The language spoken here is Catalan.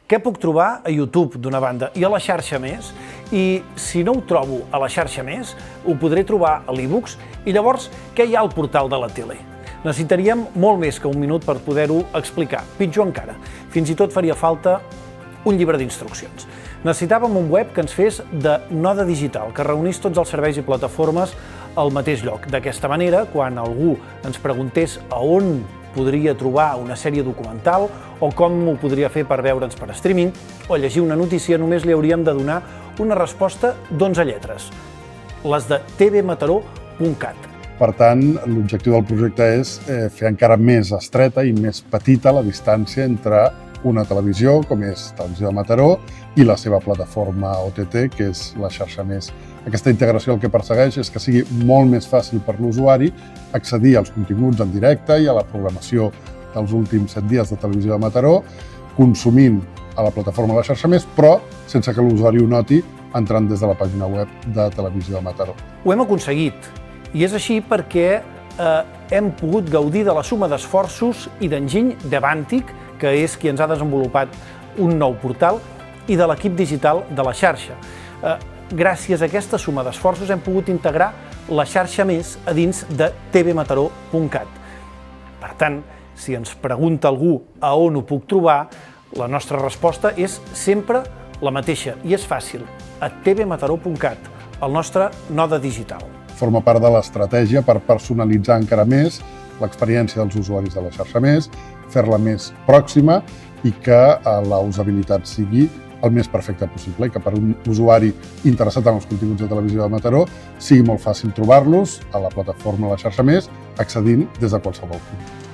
Què puc trobar a YouTube, d'una banda, i a la xarxa més? I si no ho trobo a la xarxa més, ho podré trobar a l'e-books. I llavors, què hi ha al portal de la tele? Necessitaríem molt més que un minut per poder-ho explicar. Pitjor encara, fins i tot faria falta un llibre d'instruccions. Necessitàvem un web que ens fes de node digital, que reunís tots els serveis i plataformes al mateix lloc. D'aquesta manera, quan algú ens preguntés a on podria trobar una sèrie documental o com ho podria fer per veure'ns per streaming o llegir una notícia, només li hauríem de donar una resposta d'11 lletres, les de tvmataró.cat. Per tant, l'objectiu del projecte és fer encara més estreta i més petita la distància entre una televisió, com és Televisió de Mataró, i la seva plataforma OTT, que és la xarxa més. Aquesta integració el que persegueix és que sigui molt més fàcil per l'usuari accedir als continguts en directe i a la programació dels últims 7 dies de Televisió de Mataró, consumint a la plataforma de la xarxa més, però sense que l'usuari ho noti entrant des de la pàgina web de Televisió de Mataró. Ho hem aconseguit, i és així perquè hem pogut gaudir de la suma d'esforços i d'enginy d'Avantic, que és qui ens ha desenvolupat un nou portal, i de l'equip digital de la xarxa. Gràcies a aquesta suma d'esforços hem pogut integrar la xarxa més a dins de tvmataró.cat. Per tant, si ens pregunta algú a on ho puc trobar, la nostra resposta és sempre la mateixa i és fàcil, a tvmataró.cat, el nostre node digital. Forma part de l'estratègia per personalitzar encara més l'experiència dels usuaris de la xarxa més, fer-la més pròxima i que la usabilitat sigui el més perfecte possible i que per un usuari interessat en els continguts de Televisió de Mataró sigui molt fàcil trobar-los a la plataforma de la xarxa més accedint des de qualsevol punt.